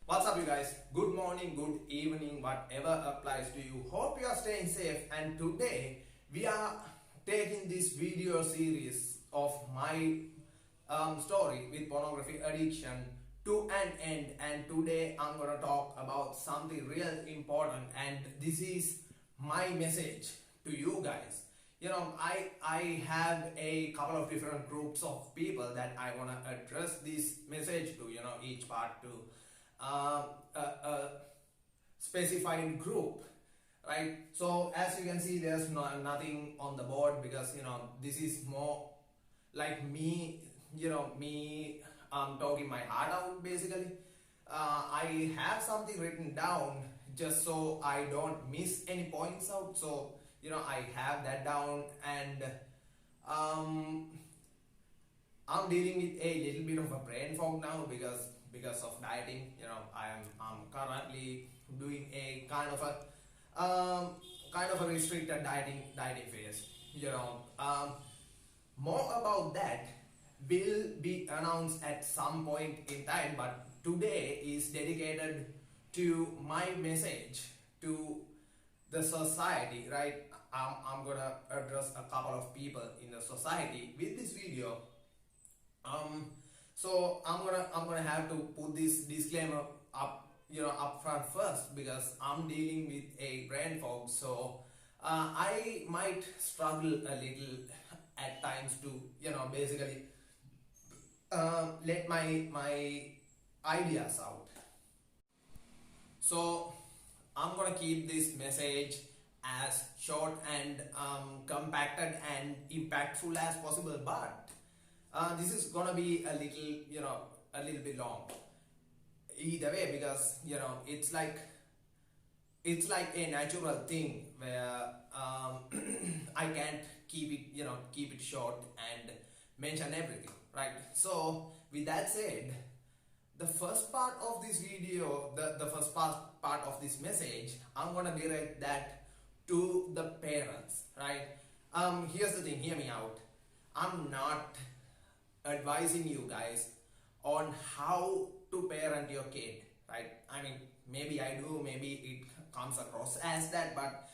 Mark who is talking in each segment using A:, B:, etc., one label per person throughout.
A: What's up, you guys? Good morning, good evening, whatever applies to you. Hope you are staying safe. And today we are taking this video series of my story with pornography addiction to an end. And today I'm gonna talk about something real important. And this is my message to you guys. I have a couple of different groups of people that I wanna address this message to. Each part to a specified group, right? So as you can see, there's nothing on the board because this is more like me, me talking my heart out basically. I have something written down just so I don't miss any points out. So I have that down, and I'm dealing with a little bit of a brain fog now because of dieting. I'm currently doing a kind of a restricted dieting phase. More about that will be announced at some point in time, but today is dedicated to my message to the society, right? I'm gonna address a couple of people in the society with this video. So I'm gonna have to put this disclaimer up front first because I'm dealing with a brain fog. So I might struggle a little at times to basically let my ideas out. So I'm gonna keep this message as short and compacted and impactful as possible, but this is gonna be a little bit long either way because it's like a natural thing where I can't keep it short and mention everything, right? So with that said, the first part of this video, the first part of this message, I'm gonna direct that to the parents, right? Here's the thing, hear me out. I'm not advising you guys on how to parent your kid, right? I mean, maybe I do, maybe it comes across as that, but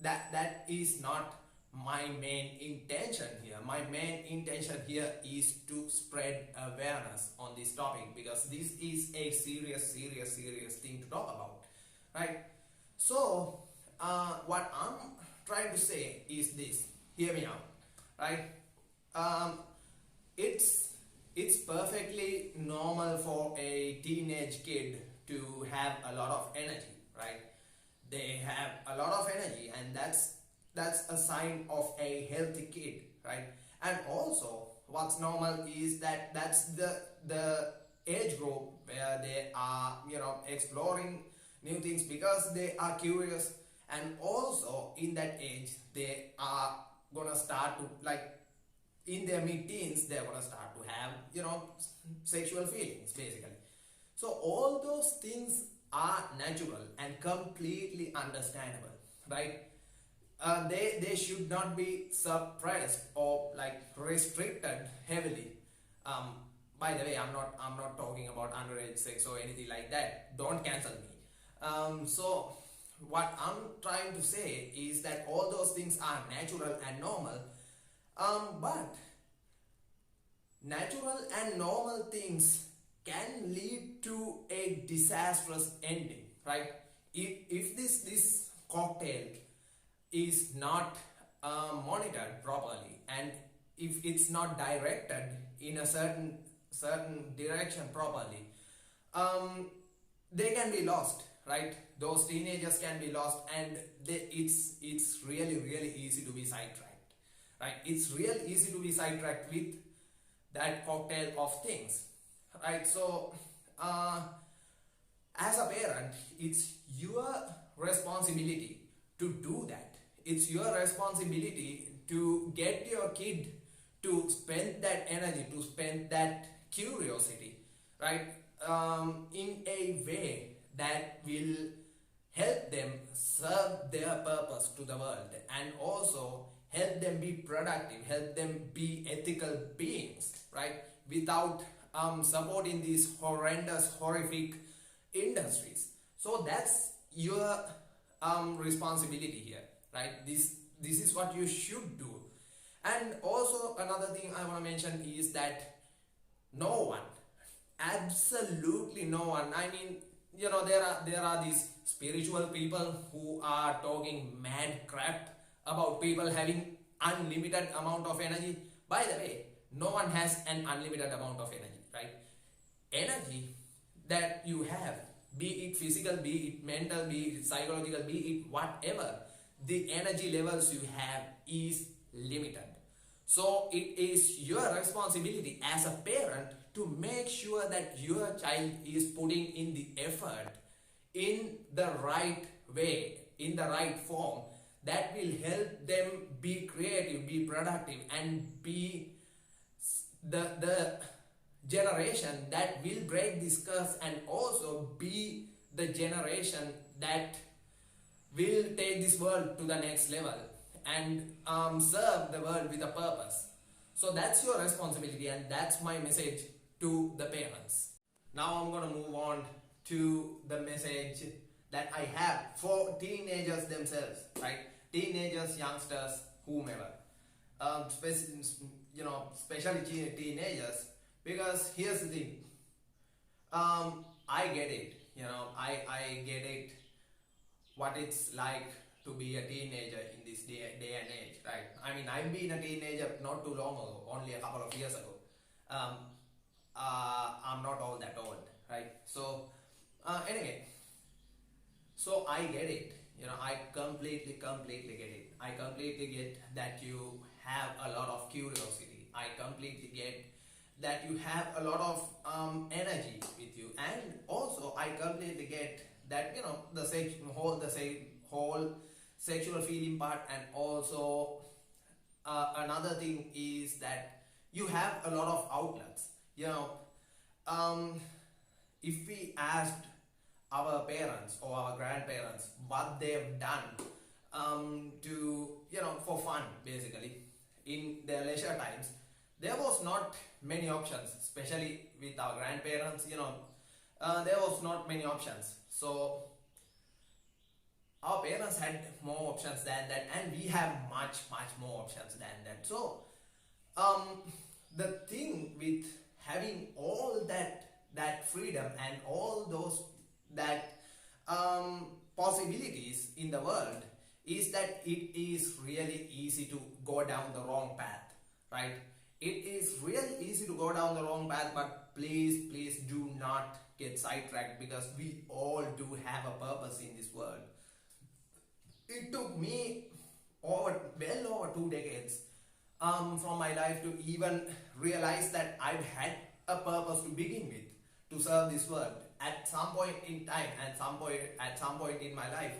A: that is not my main intention here. My main intention here is to spread awareness on this topic because this is a serious thing to talk about, right? So what I'm trying to say is this, hear me out, right? It's perfectly normal for a teenage kid to have a lot of energy, right? They have a lot of energy, and that's a sign of a healthy kid, right? And also what's normal is that that's the age group where they are exploring new things because they are curious, and also in that age they are gonna start to, like, in their mid-teens they're gonna start to have sexual feelings basically. So all those things are natural and completely understandable, right? They should not be suppressed or like restricted heavily. By the way, I'm not talking about underage sex or anything like that. Don't cancel me. So what I'm trying to say is that all those things are natural and normal. But natural and normal things can lead to a disastrous ending, right? If this cocktail is not monitored properly, and if it's not directed in a certain direction properly, they can be lost, right? Those teenagers can be lost, and it's really easy to be sidetracked, right? It's real easy to be sidetracked with that cocktail of things, right? So as a parent, it's your responsibility to do that. It's your responsibility to get your kid to spend that energy, to spend that curiosity, right? In a way that will help them serve their purpose to the world, and also help them be productive, help them be ethical beings, right? Without supporting these horrendous, horrific industries. So that's your responsibility here, right? This is what you should do. And also another thing I want to mention is that no one, absolutely no one, I mean, there are these spiritual people who are talking mad crap about people having unlimited amount of energy. By the way, no one has an unlimited amount of energy, right? Energy that you have, be it physical, be it mental, be it psychological, be it whatever, the energy levels you have is limited. So it is your responsibility as a parent to make sure that your child is putting in the effort in the right way, in the right form, that will help them be creative, be productive, and be the generation that will break this curse, and also be the generation that will take this world to the next level and serve the world with a purpose. So that's your responsibility, and that's my message to the parents. Now I'm gonna move on to the message that I have for teenagers themselves, right? Teenagers, youngsters, whomever, especially teenagers, because here's the thing. I get it. I get it. What it's like to be a teenager in this day and age, right? I mean, I've been a teenager not too long ago, only a couple of years ago. Um, I'm not all that old, right? So, anyway, so I get it. I completely get it. I completely get that you have a lot of curiosity. I completely get that you have a lot of energy with you, and also I completely get that whole sexual feeling part, and also another thing is that you have a lot of outlets. Um, if we asked our parents or our grandparents what they've done to for fun, basically, in their leisure times, there was not many options, especially with our grandparents. There was not many options. So our parents had more options than that, and we have much more options than that. So the thing with having all that freedom and all those that possibilities in the world is that it is really easy to go down the wrong path, right? It is really easy to go down the wrong path, but please do not get sidetracked, because we all do have a purpose in this world. It took me well over 2 decades from my life to even realize that I've had a purpose to begin with, to serve this world. At some point in time, at some point in my life,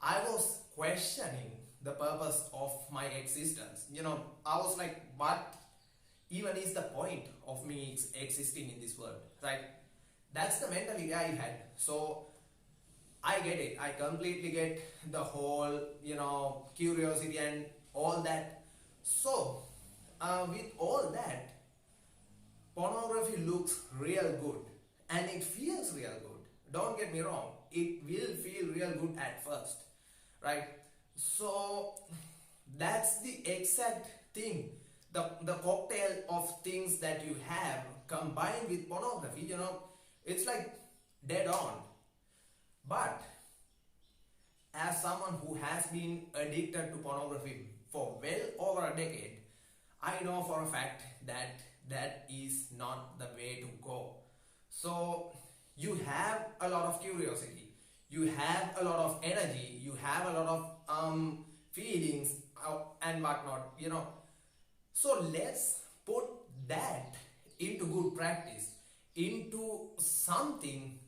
A: I was questioning the purpose of my existence. I was like, what even is the point of me existing in this world, right? That's the mentality I had. So I get it. I completely get the whole, curiosity and all that. So, with all that, pornography looks real good and it feels real good. Don't get me wrong. It will feel real good at first, right? So, that's the exact thing. The cocktail of things that you have combined with pornography, it's like dead on. But as someone who has been addicted to pornography for well over a decade, I know for a fact that that is not the way to go. So you have a lot of curiosity, you have a lot of energy, you have a lot of feelings and whatnot, So let's put that into good practice, into something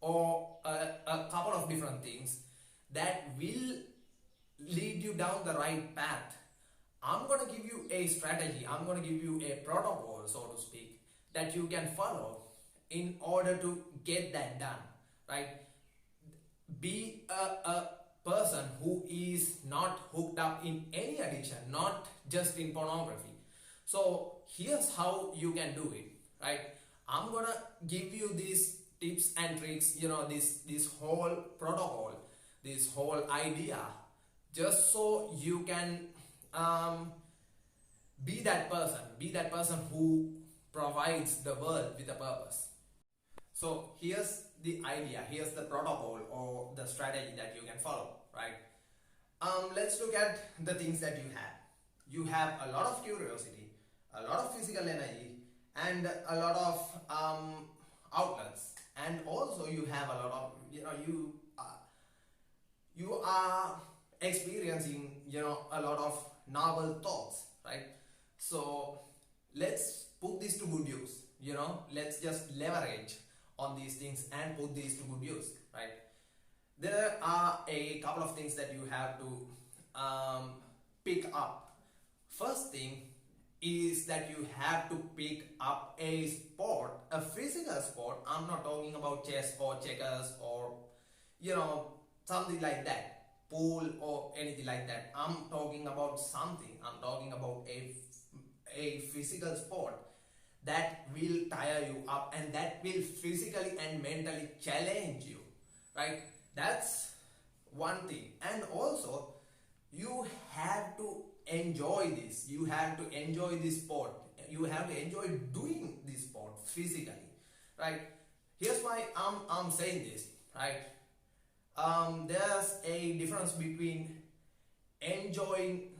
A: or a couple of different things that will lead you down the right path. I'm going to give you a strategy, I'm going to give you a protocol, so to speak, that you can follow in order to get that done, right? Be a person who is not hooked up in any addiction, not just in pornography. So here's how you can do it, right? I'm gonna give you these tips and tricks, this whole protocol, this whole idea, just so you can um, be that person who provides the world with a purpose. So here's the idea, here's the protocol or the strategy that you can follow, right? Let's look at the things that you have. You have a lot of curiosity, a lot of physical energy, and a lot of outlets, and also you have a lot of, you are experiencing, a lot of novel thoughts, right? So let's put this to good use. Let's just leverage on these things and put these to good use, right? There are a couple of things that you have to pick up. First thing is that you have to pick up a sport, a physical sport. I'm not talking about chess or checkers or something like that, pool or anything like that. I'm talking about something. I'm talking about a physical sport that will tire you up and that will physically and mentally challenge you, right? That's one thing. And also you have to enjoy this. You have to enjoy this sport. You have to enjoy doing this sport physically, right? Here's why I'm saying this, right? There's a difference between enjoying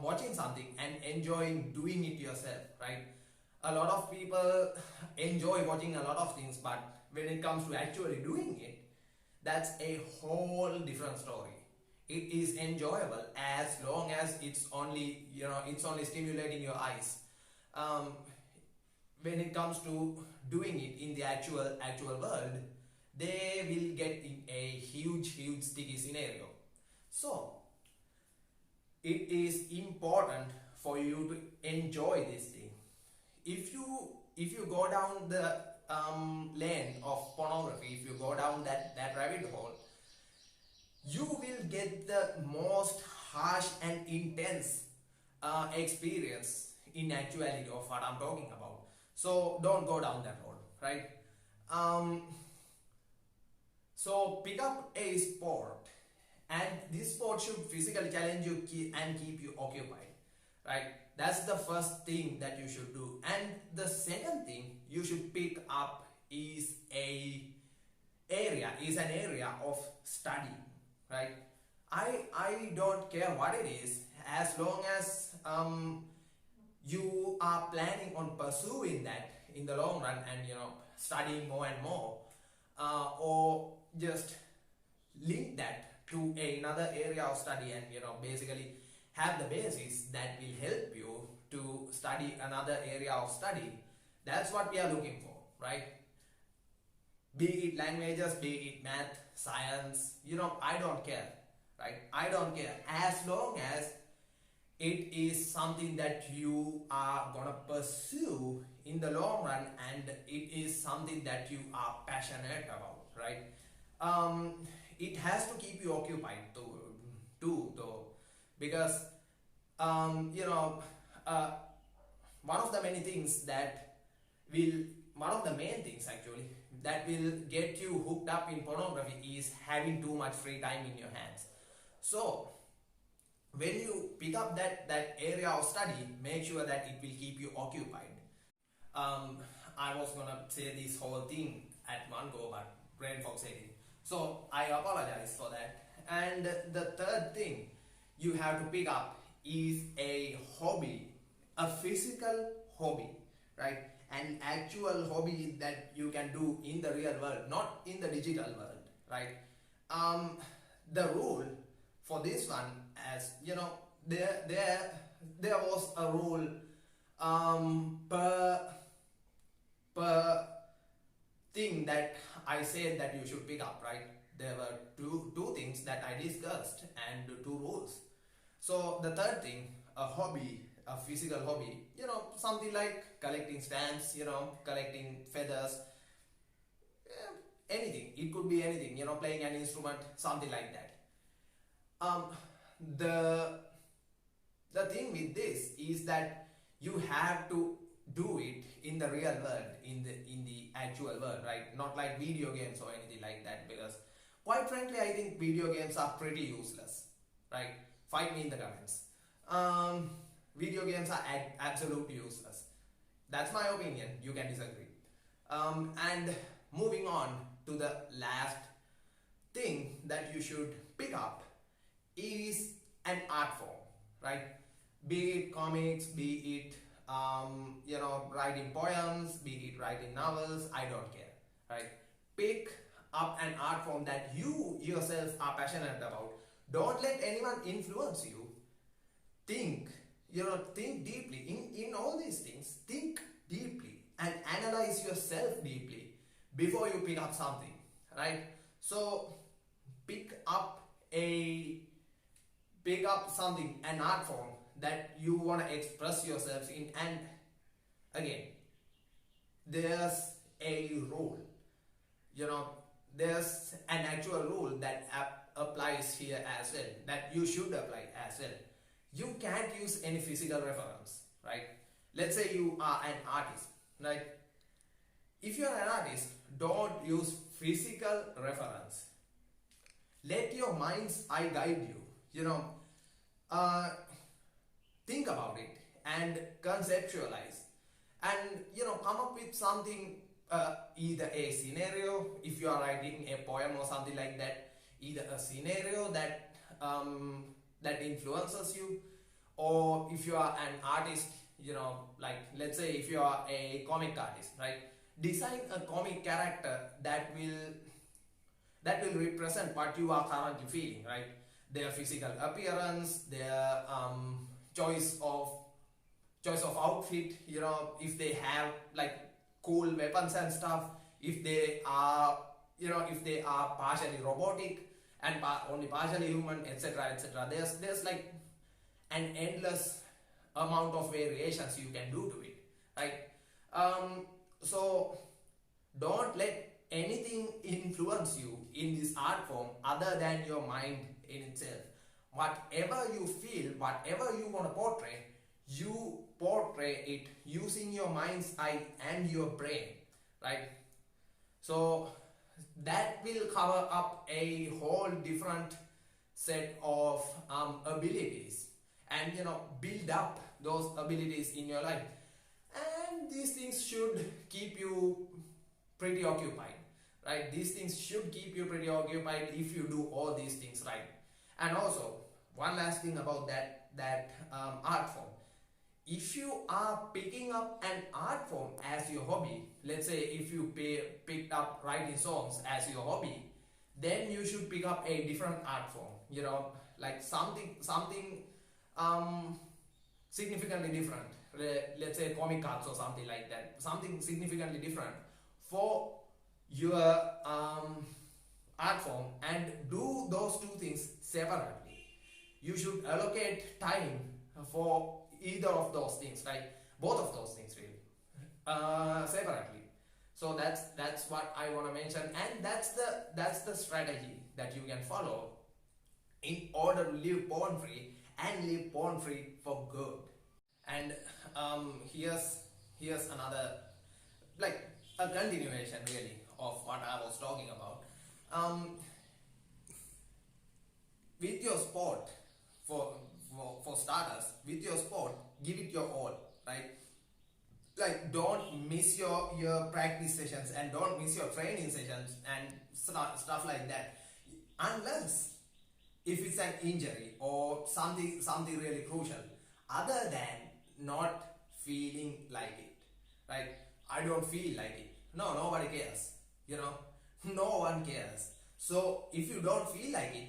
A: watching something and enjoying doing it yourself, right? A lot of people enjoy watching a lot of things, but when it comes to actually doing it, that's a whole different story. It is enjoyable as long as it's only stimulating your eyes. When it comes to doing it in the actual world, they will get in a huge sticky scenario. So it is important for you to enjoy this thing. If you go down the lane of pornography, if you go down that rabbit hole, you will get the most harsh and intense experience in actuality of what I'm talking about. So don't go down that road, right? So pick up a sport, and this sport should physically challenge you and keep you occupied, right? That's the first thing that you should do. And the second thing you should pick up is an area of study, right? I don't care what it is, as long as you are planning on pursuing that in the long run and studying more and more, or just link that to another area of study and basically have the basis that will help you to study another area of study. That's what we are looking for, right? Be it languages, be it math, science, I don't care, right? I don't care, as long as it is something that you are gonna pursue in the long run and it is something that you are passionate about, right? It has to keep you occupied too, though, because one of the main things actually that will get you hooked up in pornography is having too much free time in your hands. So when you pick up that area of study, make sure that it will keep you occupied. I was gonna say this whole thing at one go, but brain fog set in. So I apologize for that. And the third thing you have to pick up is a hobby, a physical hobby, right? An actual hobby that you can do in the real world, not in the digital world, right? The rule for this one, as there was a rule per thing that I said that you should pick up, right? There were two things that I discussed and two rules. So the third thing, a hobby, a physical hobby, something like collecting stamps, collecting feathers, anything. It could be anything, playing an instrument, something like that. The thing with this is that you have to do it in the real world, in the actual world, right? Not like video games or anything like that, because quite frankly I think video games are pretty useless, right? Fight me in the comments. Video games are absolutely useless. That's my opinion, you can disagree. And moving on to the last thing that you should pick up is an art form, right? Be it comics, be it writing poems, be it writing novels, I don't care, right? Pick up an art form that you yourself are passionate about. Don't let anyone influence you. Think, think deeply in all these things. Think deeply and analyze yourself deeply before you pick up something, right? So pick up a pick up something, an art form that you want to express yourselves in. And again, there's a rule, there's an actual rule that applies here as well, that you should apply as well. You can't use any physical reference, right? Let's say you are an artist, right? If you're an artist, don't use physical reference. Let your mind's eye guide you. Think about it and conceptualize, and come up with something, either a scenario if you are writing a poem or something like that, either a scenario that influences you, or if you are an artist, like let's say if you are a comic artist, right, design a comic character that will represent what you are currently feeling, right? Their physical appearance, their choice of outfit, if they have like cool weapons and stuff, if they are partially robotic and only partially human, etc., etc. There's like an endless amount of variations you can do to it, right? So don't let anything influence you in this art form other than your mind in itself. Whatever you feel, whatever you want to portray, you portray it using your mind's eye and your brain, right? So that will cover up a whole different set of abilities, and build up those abilities in your life. And these things should keep you pretty occupied, right? These things should keep you pretty occupied if you do all these things right. And also, one last thing about that art form. If you are picking up an art form as your hobby, let's say if you picked up writing songs as your hobby, then you should pick up a different art form, like something significantly different. Let's say comic cards or something like that, something significantly different for your art form, and do those two things separately. You should allocate time for either of those things, right? Both of those things really, separately. So that's what I want to mention, and that's the strategy that you can follow in order to live porn free and live porn free for good. And here's another, like a continuation really of what I was talking about. With your sport, for starters, with your sport, give it your all, right? Like don't miss your practice sessions, and don't miss your training sessions and stuff like that, unless if it's an injury or something really crucial, other than not feeling like it, right? I don't feel like it. No, nobody cares, no one cares. So if you don't feel like it,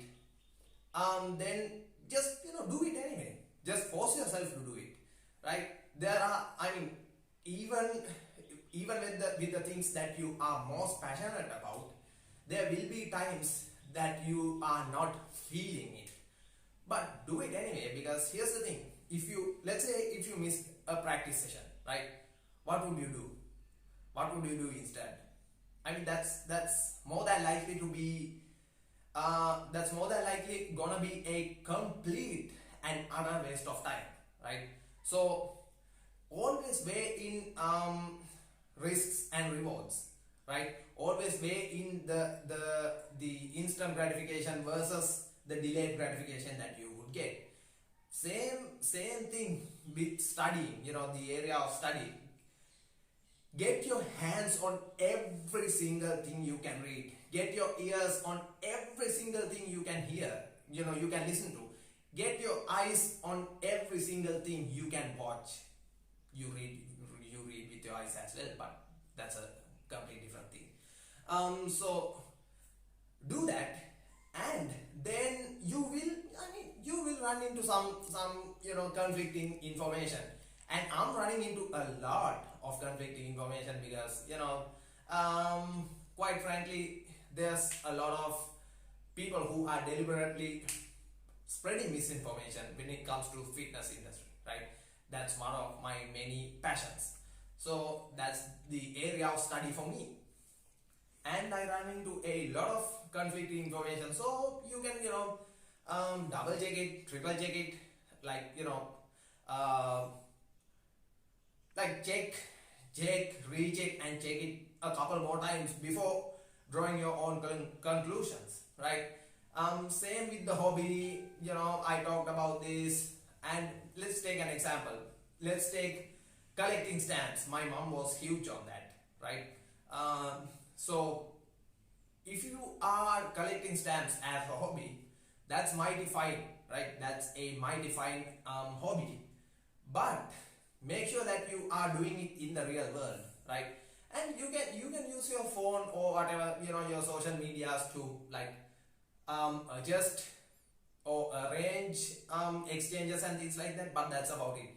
A: then just do it anyway. Just force yourself to do it, right? There are, even with the things that you are most passionate about, there will be times that you are not feeling it, but do it anyway. Because here's the thing: let's say if you miss a practice session, right? What would you do? What would you do instead? That's more than likely to be that's more than likely gonna be a complete and utter waste of time, right? So always weigh in risks and rewards, right? Always weigh in the instant gratification versus the delayed gratification that you would get. Same thing with studying, the area of study. Get your hands on every single thing you can read. Get your ears on every single thing you can hear, you can listen to. Get your eyes on every single thing you can watch. You read with your eyes as well, but that's a completely different thing. So do that, and then you will run into some conflicting information. And I'm running into a lot of conflicting information because quite frankly, there's a lot of people who are deliberately spreading misinformation when it comes to fitness industry, right? That's one of my many passions. So that's the area of study for me, and I run into a lot of conflicting information. So you can double check it, triple check it, like uh, like check, recheck, and check it a couple more times before drawing your own conclusions, right? Same with the hobby. I talked about this, and let's take an example. Let's take collecting stamps. My mom was huge on that, right? So if you are collecting stamps as a hobby, that's mighty fine, right? That's a mighty fine hobby, but make sure that you are doing it in the real world, right? And you can use your phone or whatever, your social medias to like adjust or arrange exchanges and things like that, but that's about it.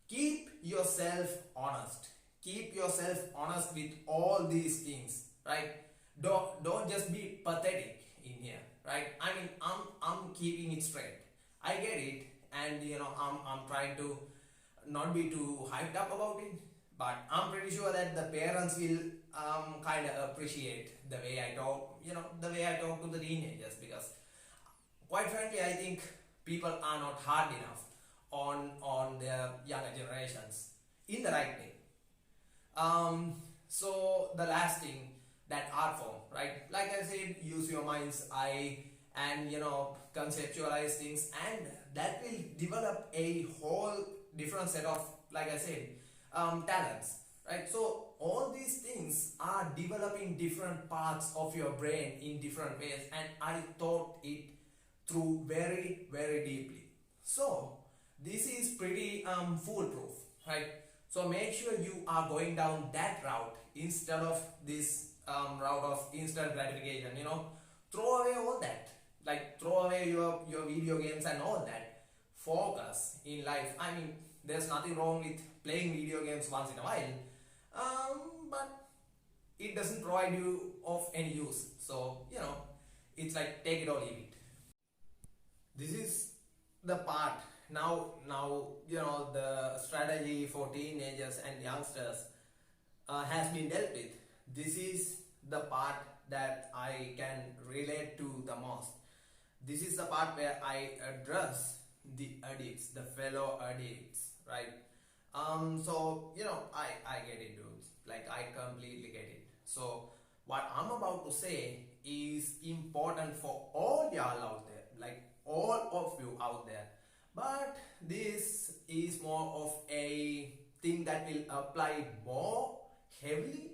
A: Keep yourself honest. Keep yourself honest with all these things, right? Don't just be pathetic in here, right? I'm keeping it straight. I get it, and I'm trying to not be too hyped up about it, but I'm pretty sure that the parents will kind of appreciate the way I talk, the way I talk to the teenagers, because quite frankly, I think people are not hard enough on their younger generations in the right way. So the last thing, that art form, right? Like I said, use your mind's eye and conceptualize things, and that will develop a whole different set of, like I said, talents, right? So all these things are developing different parts of your brain in different ways, and I thought it through very, very deeply. So this is pretty foolproof, right? So make sure you are going down that route instead of this route of instant gratification. Throw away all that. Like throw away your video games and all that. Focus in life. There's nothing wrong with playing video games once in a while, but it doesn't provide you of any use. So it's like take it or leave it. This is the part now the strategy for teenagers and youngsters has been dealt with. This is the part that I can relate to the most. This is the part where I address the addicts, the fellow addicts, right? So I get it, dudes. Like I completely get it. So what I'm about to say is important for all y'all out there, like all of you out there. But this is more of a thing that will apply more heavily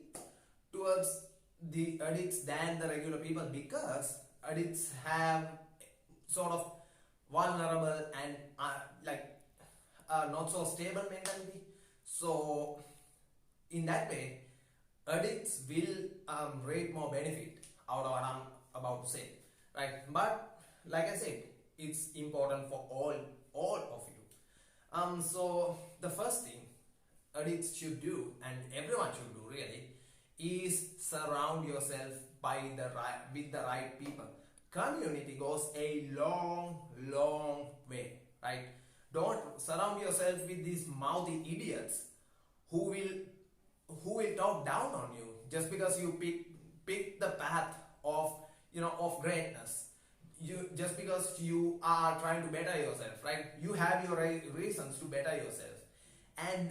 A: towards the addicts than the regular people, because addicts have sort of vulnerable and not so stable mentality. So in that way, addicts will reap more benefit out of what I'm about to say, right? But like I said, it's important for all of you. So the first thing addicts should do, and everyone should do really, is surround yourself with the right people. Community goes a long way, right? Don't surround yourself with these mouthy idiots who will talk down on you just because you pick the path of of greatness. You just because you are trying to better yourself, right? You have your reasons to better yourself, and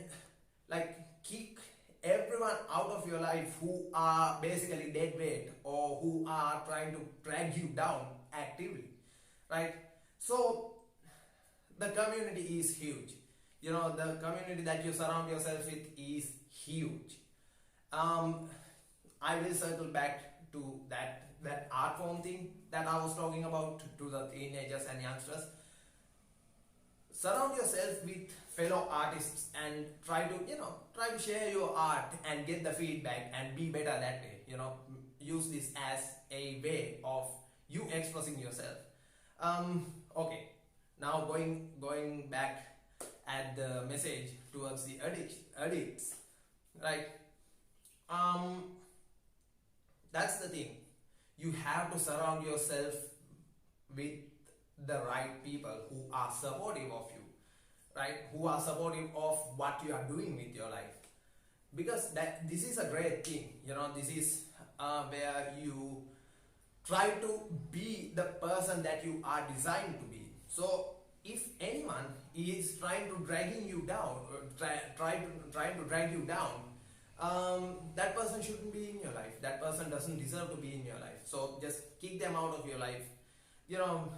A: like kick everyone out of your life who are basically dead weight or who are trying to drag you down actively, right? So the community is huge. The community that you surround yourself with is huge. um, I will circle back to that art form thing that I was talking about, to the teenagers and youngsters. Surround yourself with fellow artists and try to share your art and get the feedback and be better that way. Use this as a way of you expressing yourself. Okay, now going back at the message towards the addicts, right? um that's the thing. You have to surround yourself with the right people who are supportive of you, right? Who are supportive of what you are doing with your life, because that this is a great thing. This is where you try to be the person that you are designed to be. So if anyone is trying to dragging you down, or trying to drag you down, that person shouldn't be in your life. That person doesn't deserve to be in your life. So just kick them out of your life. You know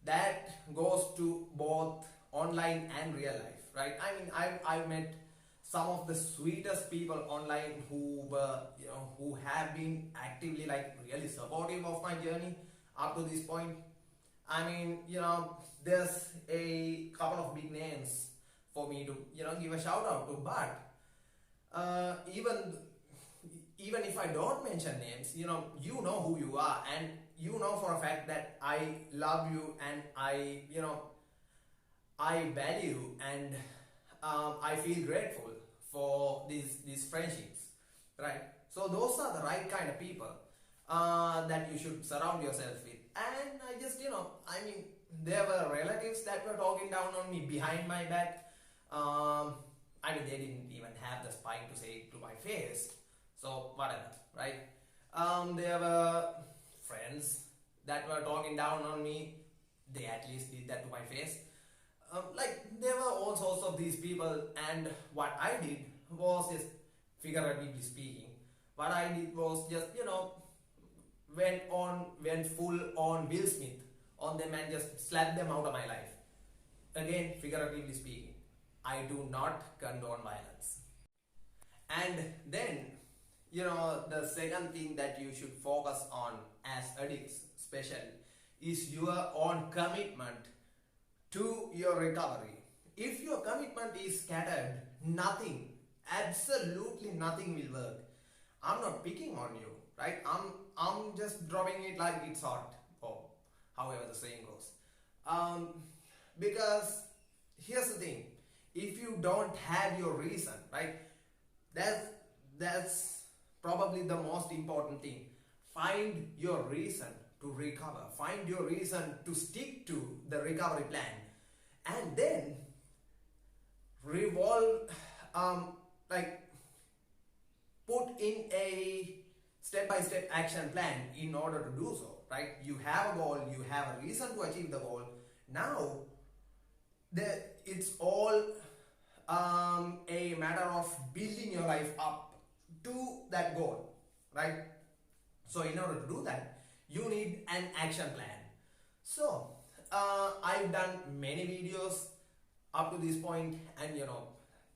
A: that goes to both online and real life, right? I mean, I've met some of the sweetest people online who have been actively, like, really supportive of my journey up to this point. I mean, there's a couple of big names for me to give a shout out to, but even if I don't mention names, you know who you are, and you know for a fact that I love you, and I value, and I feel grateful for these friendships, right? So those are the right kind of people that you should surround yourself with. And I just, I mean, there were relatives that were talking down on me behind my back. I mean, they didn't even have the spine to say it to my face. So whatever, right? There were friends that were talking down on me. They at least did that to my face. Like, there were all sorts of these people, and what I did was just, figuratively speaking, what I did was just, went full on Will Smith on them and just slapped them out of my life. Again, figuratively speaking, I do not condone violence. And then, the second thing that you should focus on as addicts, especially, is your own commitment to your recovery. If your commitment is scattered, nothing, absolutely nothing will work. I'm not picking on you, right? I'm just dropping it like it's hot, or however the saying goes. Because here's the thing: if you don't have your reason, right? That's probably the most important thing. Find your reason to recover. Find your reason to stick to the recovery plan, and then revolve, like, put in a step-by-step action plan in order to do so, right? You have a goal, you have a reason to achieve the goal. Now it's all a matter of building your life up to that goal, right? So in order to do that, you need an action plan. So I've done many videos up to this point, and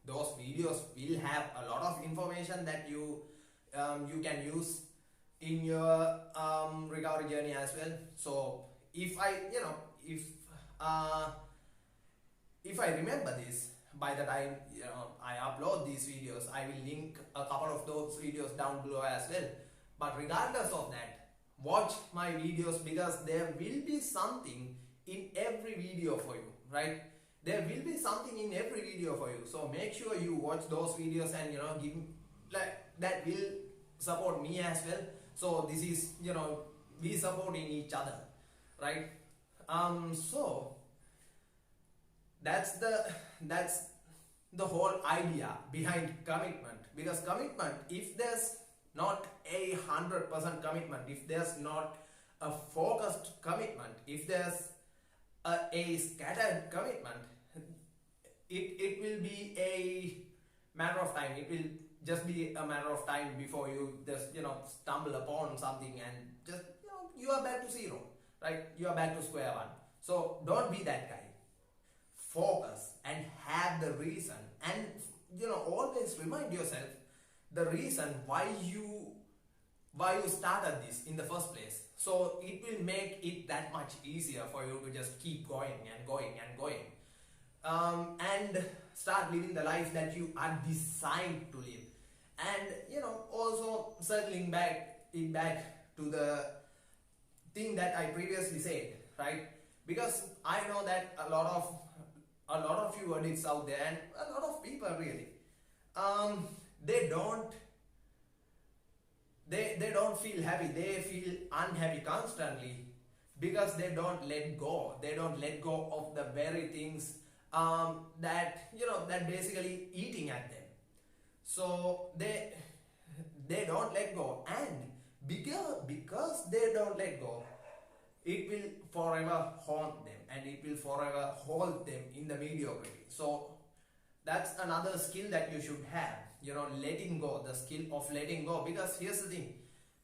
A: those videos will have a lot of information that you can use in your recovery journey as well. So if I remember this by the time I upload these videos, I will link a couple of those videos down below as well. But regardless of that, watch my videos, because there will be something in every video for you, right? There will be something in every video for you. So make sure you watch those videos, and give, like, that will support me as well. So this is, we supporting each other, right? So that's the whole idea behind commitment. Because commitment, if there's not 100% commitment, if there's not a focused commitment, if there's a scattered commitment, it will be a matter of time. It will just be a matter of time before you just stumble upon something and just you are back to zero, right? You are back to square one. So don't be that guy. Focus and have the reason, and always remind yourself the reason why you started this in the first place. So it will make it that much easier for you to just keep going and going and going, and start living the life that you are designed to live. And also circling back to the thing that I previously said, right? Because I know that a lot of you addicts out there, and a lot of people really, they don't feel happy. They feel unhappy constantly because they don't let go. They don't let go of the very things that basically eating at them. So they don't let go, and because they don't let go, it will forever haunt them, and it will forever hold them in the mediocrity. So that's another skill that you should have, letting go, the skill of letting go. Because here's the thing,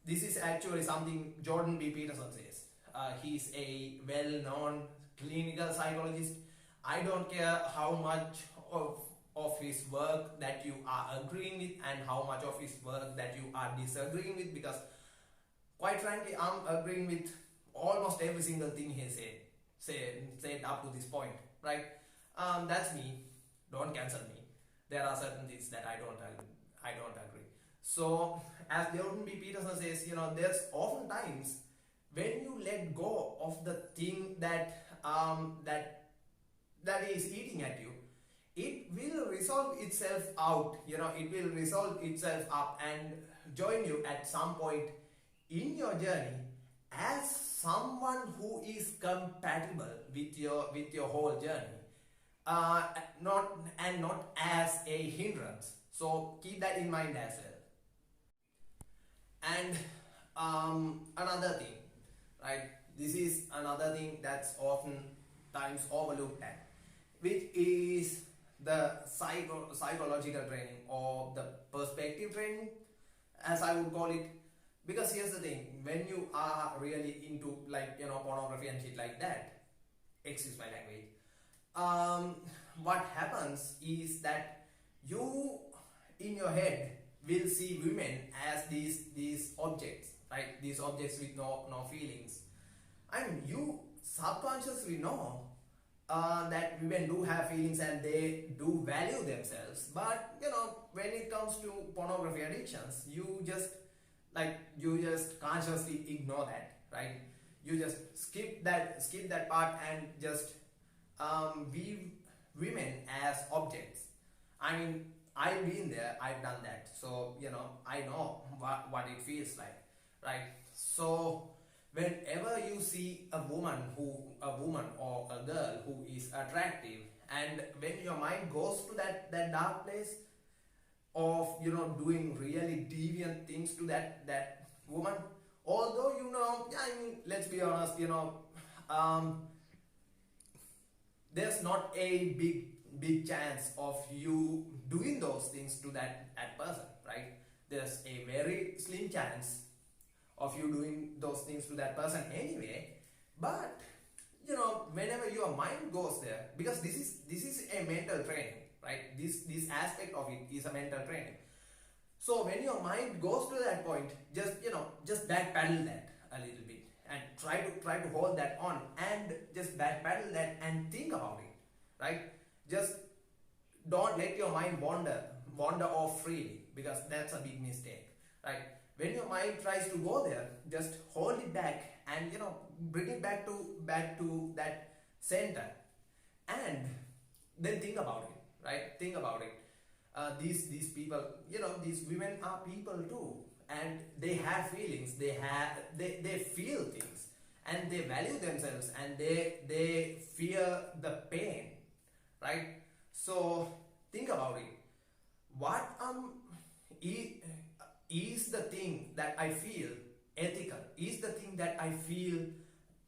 A: this is actually something Jordan B. Peterson says. He's a well-known clinical psychologist. I don't care how much of his work that you are agreeing with and how much of his work that you are disagreeing with, because quite frankly, I'm agreeing with almost every single thing he said up to this point, right? That's me. Don't cancel me. There are certain things that I don't agree. So as Jordan B. Peterson says, there's often times when you let go of the thing that is eating at you, it will resolve itself out. It will resolve itself up and join you at some point in your journey as someone who is compatible with your whole journey, not as a hindrance. So keep that in mind as well. And another thing, right? This is another thing that's often times overlooked at, which is the psychological training, or the perspective training, as I would call it. Because here's the thing, when you are really into pornography and shit like that, excuse my language, what happens is that you in your head will see women as these objects, right? These objects with no feelings. And you subconsciously know that women do have feelings and they do value themselves. But when it comes to pornography addictions, you just consciously ignore that, right? You just skip that part and just view women as objects. I mean, I've been there, I've done that, so I know what it feels like, right? So whenever you see a woman or a girl who is attractive, and when your mind goes to that dark place of doing really deviant things to that woman, although I mean, let's be honest, there's not a big chance of you doing those things to that person, right? There's a very slim chance of you doing those things to that person anyway. But whenever your mind goes there, because this is a mental training, right? This aspect of it is a mental training. So when your mind goes to that point, just backpedal that a little bit and try to hold that on, and just backpedal that and think about it, right? Just don't let your mind wander off freely, because that's a big mistake, right? When your mind tries to go there, just hold it back and bring it back to that center, and then think about it, right? Think about it. These people, these women are people too, and they have feelings. They feel things, and they value themselves, and they fear the pain, right? So think about it. What is the thing that I feel ethical? Is the thing that I feel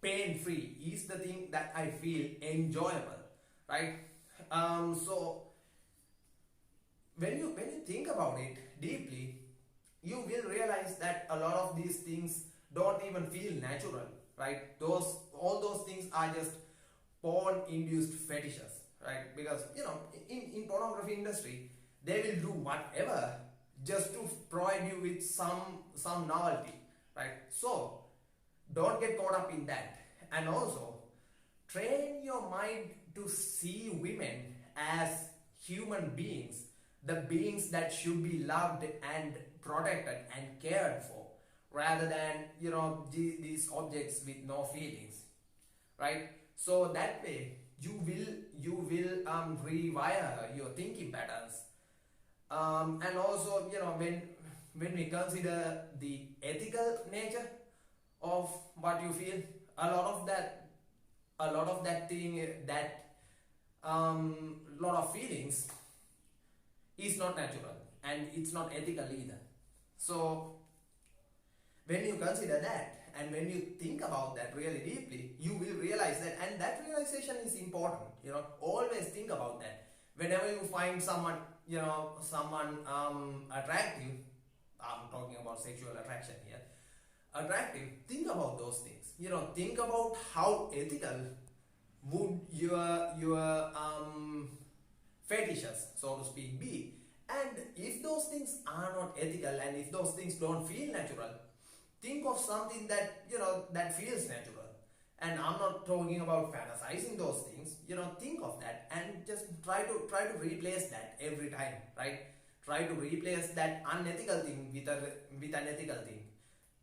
A: pain free? Is the thing that I feel enjoyable, right? So when you think about it deeply, you will realize that a lot of these things don't even feel natural, right? Those all those things are just porn induced fetishes, right? Because in pornography industry, they will do whatever just to provide you with some novelty, right? So don't get caught up in that. And also train your mind to see women as human beings, the beings that should be loved and protected and cared for, rather than these objects with no feelings, right? So that way you will rewire your thinking patterns. And also when we consider the ethical nature of what you feel, a lot of that thing, that lot of feelings is not natural and it's not ethical either. So when you consider that and when you think about that really deeply, you will realize that, and that realization is important. Always think about that. Whenever you find someone attractive, I'm talking about sexual attraction here, attractive, think about those things. Think about how ethical would your fetishes, so to speak, be. And if those things are not ethical and if those things don't feel natural, think of something that that feels natural. And I'm not talking about fantasizing those things. Think of that and just try to replace that every time, right? Try to replace that unethical thing with an ethical thing,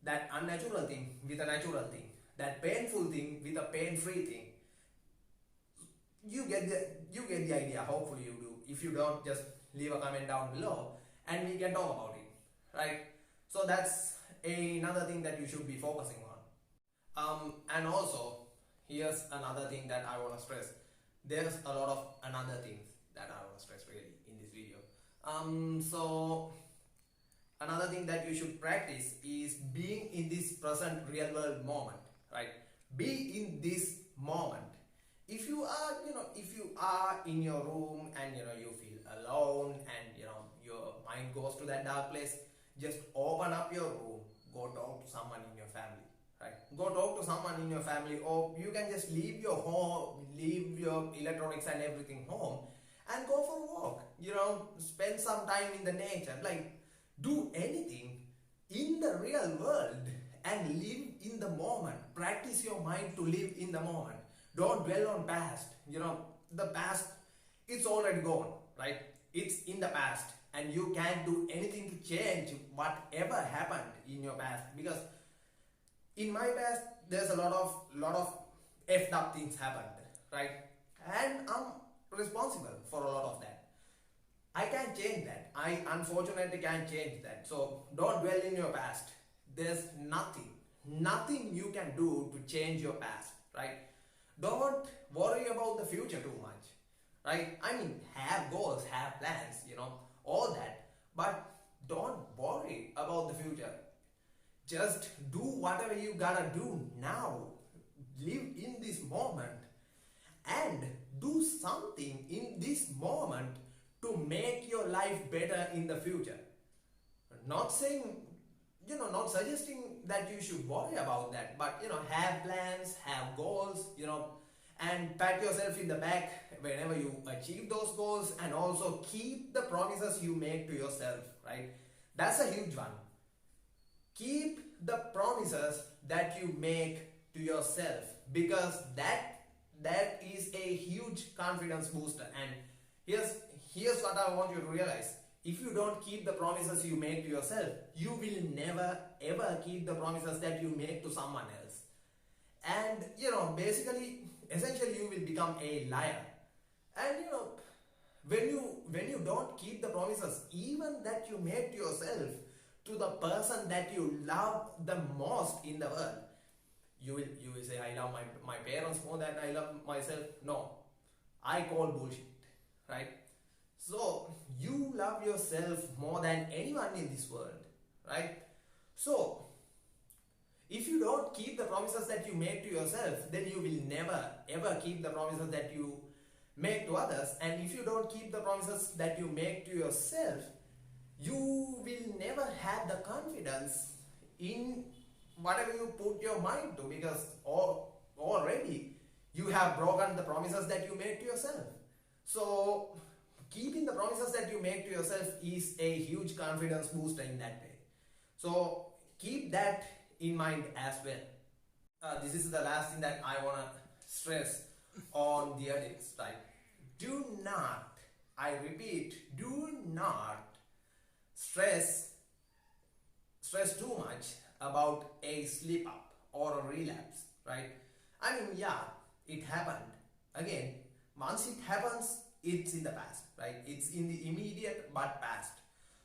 A: that unnatural thing with a natural thing, that painful thing with a pain-free thing. You get the idea. Hopefully you do. If you don't, just leave a comment down below and we can talk about it, right? So that's another thing that you should be focusing on. And also, here's another thing that I want to stress. There's a lot of another things that I want to stress really in this video. So another thing that you should practice is being in this present real world moment, right? Be in this moment. If you are in your room and you feel alone and your mind goes to that dark place, just open up your room, go talk to someone in your family, right? Go talk to someone in your family, or you can just leave your home, leave your electronics and everything home and go for a walk. Spend some time in the nature, like do anything in the real world and live in the moment. Practice your mind to live in the moment. Don't dwell on past. The past, it's already gone, right? It's in the past and you can't do anything to change whatever happened in your past, because in my past there's a lot of effed up things happened, right? And I'm responsible for a lot of that. I can't change that. I unfortunately can't change that. So don't dwell in your past. There's nothing you can do to change your past, right? Don't worry about the future too much, right? I mean, have goals, have plans, all that, but don't worry about the future. Just do whatever you gotta do now. Live in this moment and do something in this moment to make your life better in the future. Not saying, not suggesting that you should worry about that, but have plans, have goals, and pat yourself in the back whenever you achieve those goals, and also keep the promises you make to yourself, right? That's a huge one. Keep the promises that you make to yourself, because that is a huge confidence booster. And here's what I want you to realize. If you don't keep the promises you make to yourself, you will never ever keep the promises that you make to someone else. And essentially you will become a liar. And when you don't keep the promises even that you make to yourself, to the person that you love the most in the world, you will say, I love my parents more than I love myself. No, I call bullshit, right? So you love yourself more than anyone in this world, right? So if you don't keep the promises that you make to yourself, then you will never ever keep the promises that you make to others, and if you don't keep the promises that you make to yourself, you will never have the confidence in whatever you put your mind to, because already you have broken the promises that you made to yourself. So keeping the promises that you make to yourself is a huge confidence booster in that way. So keep that in mind as well. This is the last thing that I want to stress on the addicts, right? Do not, I repeat, do not stress too much about a slip up or a relapse, right? I mean, yeah, it happened. Again, once it happens, it's in the past, right? It's in the immediate but past.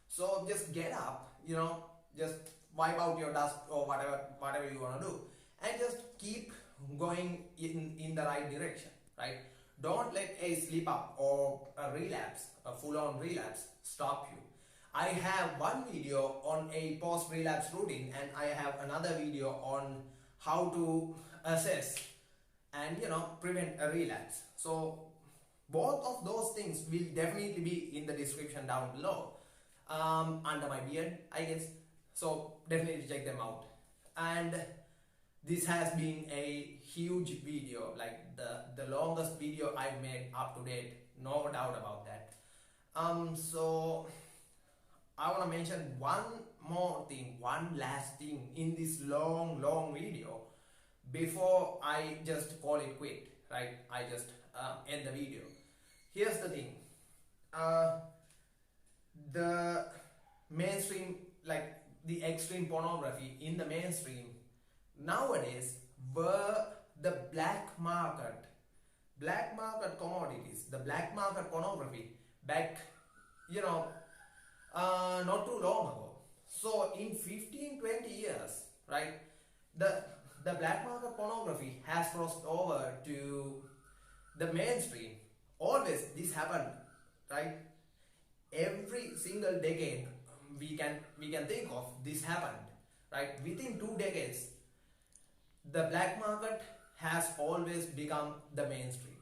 A: So just get up, just wipe out your dust or whatever you want to do, and just keep going in the right direction, right? Don't let a slip up or a relapse, a full-on relapse, stop you. I have one video on a post-relapse routine, and I have another video on how to assess and prevent a relapse. So both of those things will definitely be in the description down below, under my beard, I guess. So definitely check them out. And this has been a huge video, like the longest video I've made up to date, no doubt about that. So I want to mention one more thing, one last thing in this long video before I just call it quit, right? I just end the video. Here's the thing. The mainstream, like the extreme pornography in the mainstream nowadays were the black market commodities, the black market pornography back, not too long ago. So in 15-20 years, right, the black market pornography has crossed over to the mainstream. Always this happened, right? Every single decade we can think of, this happened, right? Within 2 decades, the black market has always become the mainstream.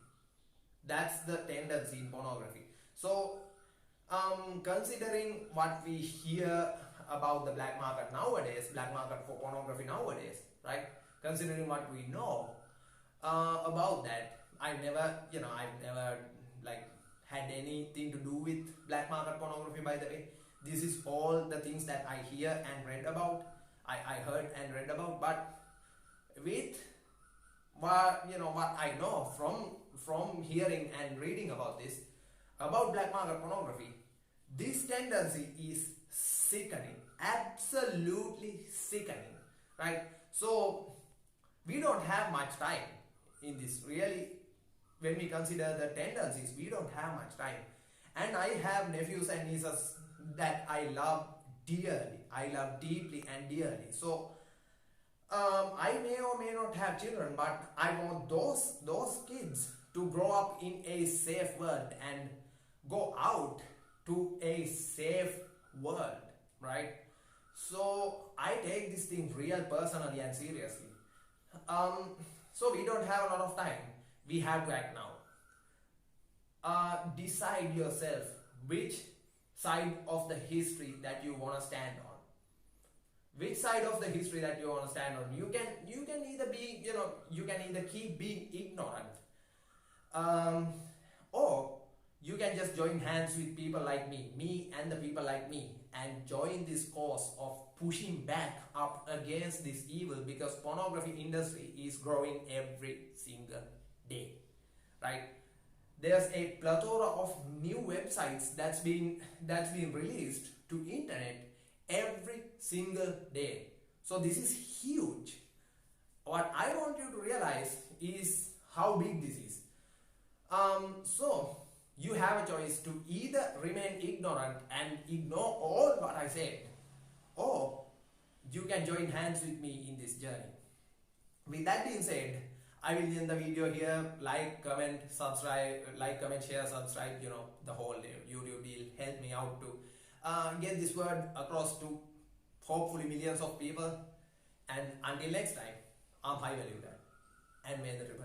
A: That's the tendency in pornography. So considering what we hear about the black market nowadays, black market for pornography nowadays, right? Considering what we know about that, I've never like had anything to do with black market pornography, by the way. This is all the things that I hear and read about, I heard and read about. But with what I know from hearing and reading about this, about black market pornography, this tendency is sickening, absolutely sickening, right? So we don't have much time in this, really. When we consider the tendencies, we don't have much time. And I have nephews and nieces that I love dearly, I love deeply and dearly. So I may or may not have children, but I want those kids to grow up in a safe world and go out to a safe world, right? So I take this thing real personally and seriously. So we don't have a lot of time. We have to act now. Decide yourself which side of the history that you want to stand on. Which side of the history that you want to stand on. You can either be, you can either keep being ignorant, or you can just join hands with people like me and the people like me, and join this cause of pushing back up against this evil, because pornography industry is growing every single day, right? There's a plethora of new websites that's being released to internet every single day. So this is huge. What I want you to realize is how big this is. So you have a choice to either remain ignorant and ignore all what I said, or you can join hands with me in this journey. With that being said, I will end the video here. Like, comment, subscribe, share, subscribe, the whole YouTube deal. Help me out to get this word across to hopefully millions of people. And until next time, I'm High Value Guy, and may the triple